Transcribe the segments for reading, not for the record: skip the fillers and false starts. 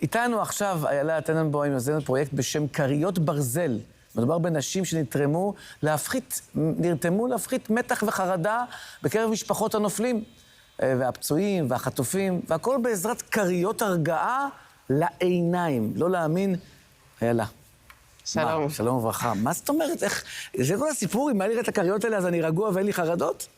איתנו עכשיו איילה טננבוים יוזמת פרויקט בשם כריות ברזל. מדובר בנשים שנרתמו להפחית מתח וחרדה בקרב משפחות הנופלים, והפצועים והחטופים, והכל בעזרת כריות הרגעה לעיניים. לא להאמין, איילה. שלום. שלום וברכה. מה זאת אומרת? איך... זה כל הסיפור, אם היה לי את הכריות האלה, אז אני רגוע ואין לי חרדות?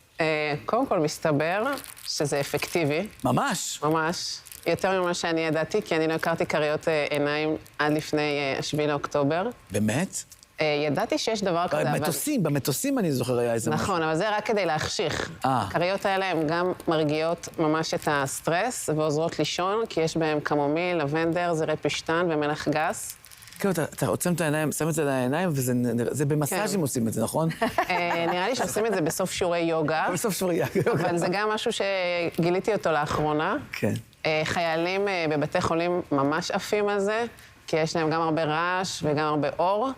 קודם כל מסתבר שזה אפקטיבי. ממש. ממש. יותר ממה שאני ידעתי, כי אני לא הכרתי כריות עיניים עד לפני 7 לאוקטובר. באמת? ידעתי שיש דבר כזה, אבל... במטוסים אני זוכר היה איזה משהו. נכון, אבל זה רק כדי להחשיך. הכריות האלה הן גם מרגיעות ממש את הסטרס ועוזרות לישון, כי יש בהן קמומיל, לבנדר, זרי פשטן ומלח גס. כאילו, אתה עוצם את העיניים, שם את זה לעיניים, וזה במסאז'ים עושים את זה, נכון? נראה לי שעושים את זה בסוף שיעורי יוגה. בסוף שיעורי יוגה. אבל זה גם משהו שגיליתי אותו לאחרונה. כן. חיילים בבתי חולים ממש עפים על זה, כי יש להם גם הרבה רעש וגם הרבה אור.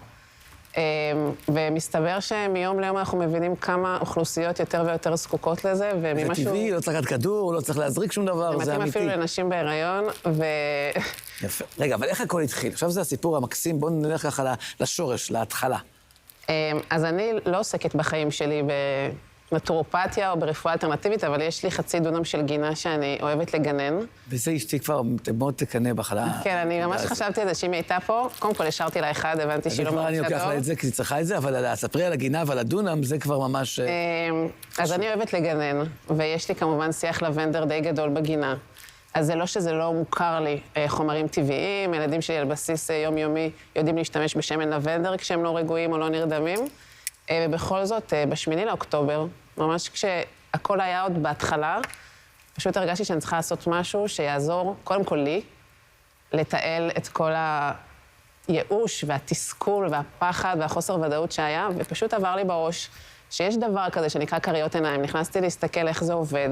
ומסתבר שמיום ליום אנחנו מבינים כמה אוכלוסיות יותר ויותר זקוקות לזה, זה טבעי, לא צריך לקחת כדור, לא צריך להזריק שום דבר, זה מתאים אמיתי. אפילו לנשים בהיריון, יפה. רגע, אבל איך הכל התחיל? עכשיו זה הסיפור המקסים, בואו נלך ככה לשורש, להתחלה. אז אני לא עוסקת בחיים שלי בנטורופתיה או ברפואה אלטרנטיבית, אבל יש לי חצי דונם של גינה שאני אוהבת לגנן. וזה אשתי כבר מאוד תקנה בחלה. כן, אני ממש חשבתי על זה שאם היא הייתה פה, קודם כל השארתי לה אחד, הבנתי שהיא לא מרגישה טוב. אני לוקח לה את זה, כי היא צריכה את זה, אבל ספרי על הגינה ועל הדונם, זה כבר ממש... אז אני אוהבת לגנן, ויש לי כמובן שיח לבנדר די גדול בגינה. אז זה לא שזה לא מוכר לי חומרים טבעיים, ילדים שלי על בסיס יומיומי יודעים להשתמש בשמן לבנדר כשהם לא רגועים או לא נרדמים. ובכל זאת, ב8 לאוקטובר, ממש כשהכל היה עוד בהתחלה, פשוט הרגשתי שאני צריכה לעשות משהו שיעזור, קודם כל לי, לתעל את כל הייאוש והתסכול והפחד והחוסר ודאות שהיה, ופשוט עבר לי בראש שיש דבר כזה שנקרא כריות עיניים. נכנסתי להסתכל איך זה עובד,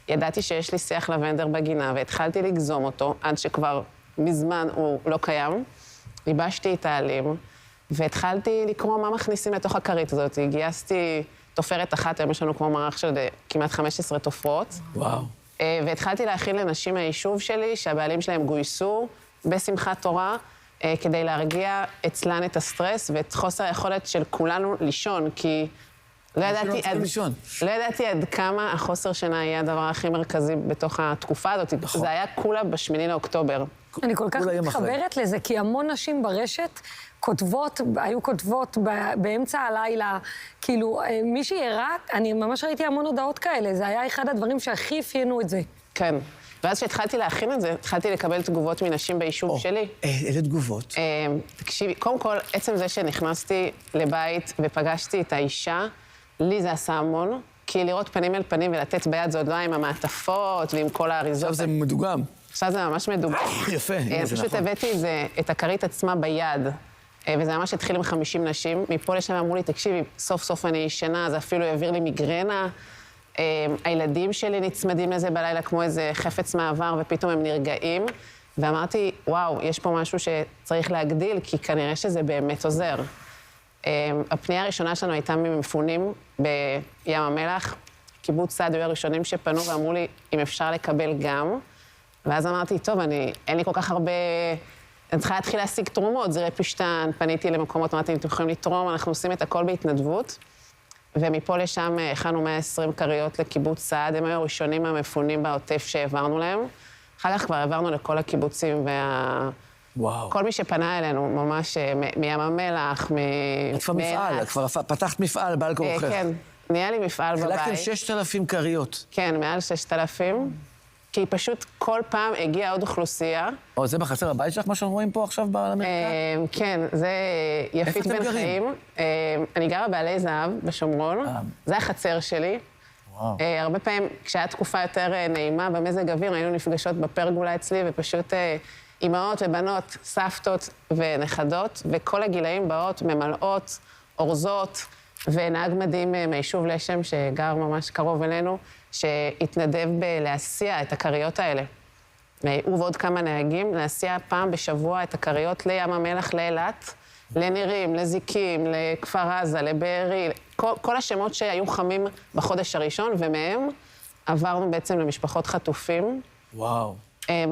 ידעתי שיש לי שיח לבנדר בגינה, והתחלתי לגזום אותו, עד שכבר מזמן הוא לא קיים. ייבשתי את העלים, והתחלתי לקרוא מה מכניסים לתוך הכרית הזאת. גייסתי תופרת אחת, היום יש לנו כמו מערך של כמעט 15 תופרות. וואו. והתחלתי להכין לנשים מהיישוב שלי, שהבעלים שלהם גויסו בשמחת תורה, כדי להרגיע אצלן את הסטרס ואת חוסר היכולת של כולנו לישון, כי לא ידעתי עד כמה החוסר שינה יהיה הדבר הכי מרכזי בתוך התקופה הזאת. זה היה כולה ב8 לאוקטובר. אני כל כך מתחברת לזה, כי המון נשים ברשת היו כותבות באמצע הלילה, כאילו, מישהי הראה, אני ממש ראיתי המון הודעות כאלה, זה היה אחד הדברים שהכי אפיינו את זה. כן. ואז כשהתחלתי להכין את זה, התחלתי לקבל תגובות מנשים ביישוב שלי. איזה תגובות? תקשיבי, קודם כל, עצם זה שנכנסתי לבית ופגשתי את האישה, לי זה עשה המון, כי לראות פנים אל פנים ולתת ביד, זה עוד לא עם המעטפות ועם כל האריזות. עכשיו זה מדוגם. עכשיו זה ממש מדוגם. יפה, זה נכון. פשוט הבאתי את הכרית עצמה ביד, וזה ממש התחיל עם 50 נשים. מפה לשם אמרו לי, תקשיבי, סוף סוף אני ישנה, זה אפילו העביר לי מיגרנה. הילדים שלי נצמדים לזה בלילה כמו איזה חפץ מעבר, ופתאום הם נרגעים. ואמרתי, וואו, יש פה משהו שצריך להגדיל, כי כנראה שזה באמת עוזר. הפנייה הראשונה שלנו הייתה ממפונים בים המלח. קיבוץ סעד היו הראשונים שפנו ואמרו לי, אם אפשר לקבל גם. ואז אמרתי, טוב, אין לי כל כך הרבה... אני צריכה להתחיל להשיג תרומות, זרי פשטן, פניתי למקומות, אמרתי, אתם יכולים לתרום, אנחנו עושים את הכל בהתנדבות. ומפה לשם הכנו 120 כריות לקיבוץ סעד, הם היו הראשונים המפונים בעוטף שהעברנו להם. אחר כך כבר העברנו לכל הקיבוצים וואו. כל מי שפנה אלינו, ממש מים המלח, את כבר מפעל, כבר פתחת מפעל בעל כורכך. כן, נהיה לי מפעל בבית. חילקתם 6,000 כריות. כן, מעל 6,000. כי פשוט כל פעם הגיעה עוד אוכלוסייה. זה בחצר הבית שלך, מה שאנחנו רואים פה עכשיו באמריקה? כן, זה יפית בן חיים. אני גרה בעלי זהב בשומרון, זה החצר שלי. הרבה פעמים, כשהיה תקופה יותר נעימה במזג אוויר, היינו נפגשות בפרגולה אצלי, ופשוט אמהות ובנות, סבתות ונכדות, וכל הגילאים באות, ממלאות, אורזות, ונהג מדהים מהיישוב לשם, שגר ממש קרוב אלינו, שהתנדב בלהסיע את הכריות האלה. הוא ועוד כמה נהגים, להסיע פעם בשבוע את הכריות לים המלח לאילת, לנירים, לזיקים, לכפר עזה, לבארי, כל השמות שהיו חמים בחודש הראשון, ומהם עברנו בעצם למשפחות חטופים. וואו.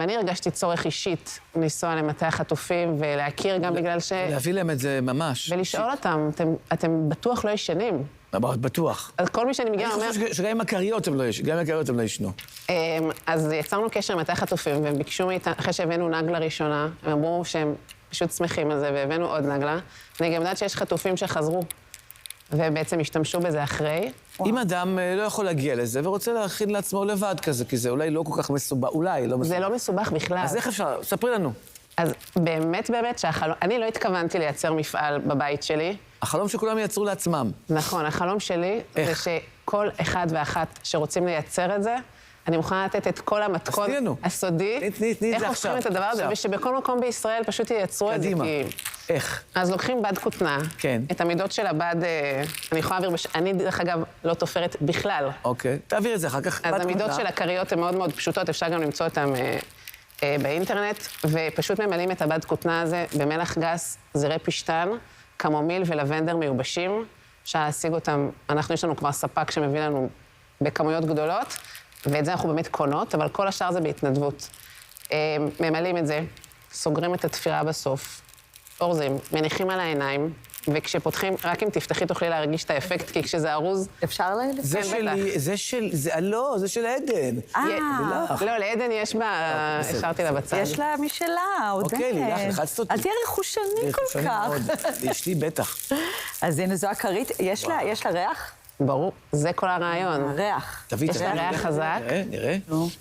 אני הרגשתי צורך אישית לנסוע למטה החטופים ולהכיר גם בגלל ש... להביא להם את זה ממש. ולשאול אותם, אתם בטוח לא ישנים. בטוח. אז כל מי שאני מגיעה אומר... אני חושב שגם עם הכריות הם לא ישנו. אז יצרנו קשר עם מטה החטופים, והם ביקשו מאיתנו, אחרי שהבאנו נגלה ראשונה, הם אמרו שהם פשוט שמחים על זה, והבאנו עוד נגלה. אני גם יודעת שיש חטופים שחזרו, ובעצם השתמשו בזה אחרי. אם אדם לא יכול להגיע לזה ורוצה להכין לעצמו לבד כזה, כי זה אולי לא כל כך מסובך, אולי לא מסובך. זה לא מסובך בכלל. אז איך אפשר? ספרי לנו. אז באמת שהחלום... אני לא התכוונתי לייצר מפעל בבית שלי. החלום שכולם ייצרו לעצמם. נכון, החלום שלי זה שכל אחד ואחת שרוצים לייצר את זה, אני מוכנה לתת את כל המתכון הסודי, איך הופכים את הדבר הזה, ושבכל מקום בישראל פשוט ייצרו את זה. קדימה. איך? אז לוקחים בד כותנה, את המידות של הבד, אני יכולה להעביר, אני דרך אגב לא תופרת בכלל. אוקיי, תעביר את זה אחר כך. אז המידות של הכריות הן מאוד מאוד פשוטות, אפשר גם למצוא אותן באינטרנט, ופשוט ממלאים את הבד כותנה הזה במלח גס, זרי פשטן, קמומיל ולבנדר מיובשים, אפשר להשיג אותם, יש לנו כבר ספק שמביא לנו בכמויות גדולות, ואת זה אנחנו באמת קונות, אבל כל השאר זה בהתנדבות. ממלאים את זה, סוגרים את התפירה בסוף, אורזים, מניחים על העיניים, וכשפותחים, רק אם תפתחי תוכלי להרגיש את האפקט, כי כשזה ארוז... אפשר להגיד? זה שלי, זה של עדן. לא, לעדן יש בה, השארתי לה בצד. יש לה משלה, עודן. אוקיי, לילך, לחצת אותי. אל תהיה רכושני כל כך. יש לי בטח. אז הנה, זו הכרית, יש לה ריח? ברור, זה כל הרעיון. ריח. יש לה ריח חזק. נראה,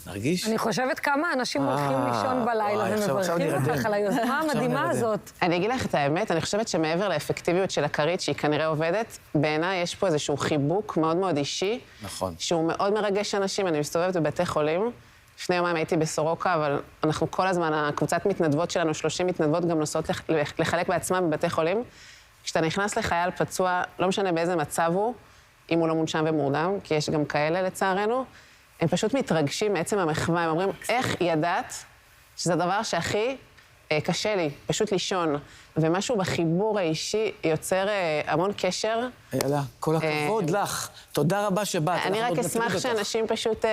נרגיש. אני חושבת כמה אנשים הולכים לישון בלילה ומברכים אותך על היוזמה המדהימה הזאת. אני אגיד לך את האמת, אני חושבת שמעבר לאפקטיביות של הכרית, שהיא כנראה עובדת, בעיניי יש פה איזשהו חיבוק מאוד מאוד אישי. נכון. שהוא מאוד מרגש אנשים. אני מסתובבת בבתי חולים. לפני יומיים הייתי בסורוקה, אבל אנחנו כל הזמן, הקבוצת מתנדבות שלנו, 30 מתנדבות, גם נוסעות לחלק בעצמם בבתי חולים. כשאתה נכנס לחייל פצוע, לא משנה באיזה מצב הוא, אם הוא לא מונשם ומורדם, כי יש גם כאלה לצערנו, הם פשוט מתרגשים מעצם המחווה, הם אומרים, איך ידעת שזה הדבר שהכי קשה לי, פשוט לישון, ומשהו בחיבור האישי יוצר המון קשר. יאללה, כל הכבוד לך. תודה רבה שבאת. אני רק אשמח שאנשים פשוט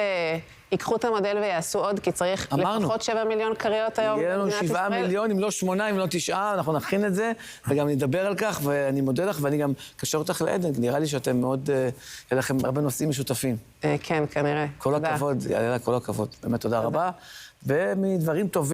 ייקחו את המודל ויעשו עוד, כי צריך לפחות 7 מיליון כריות היום יהיה לנו במדינת ישראל. 7 מיליון, אם לא 8, אם לא 9, אנחנו נכין את זה, וגם נדבר על כך, ואני מודה לך, ואני גם קשר אותך לעדן, כי נראה לי שאתם מאוד, יהיה לכם הרבה נושאים משותפים. כן, כנראה. כל הכבוד, יאללה, כל הכבוד. באמת תודה רבה. ומדברים טובים.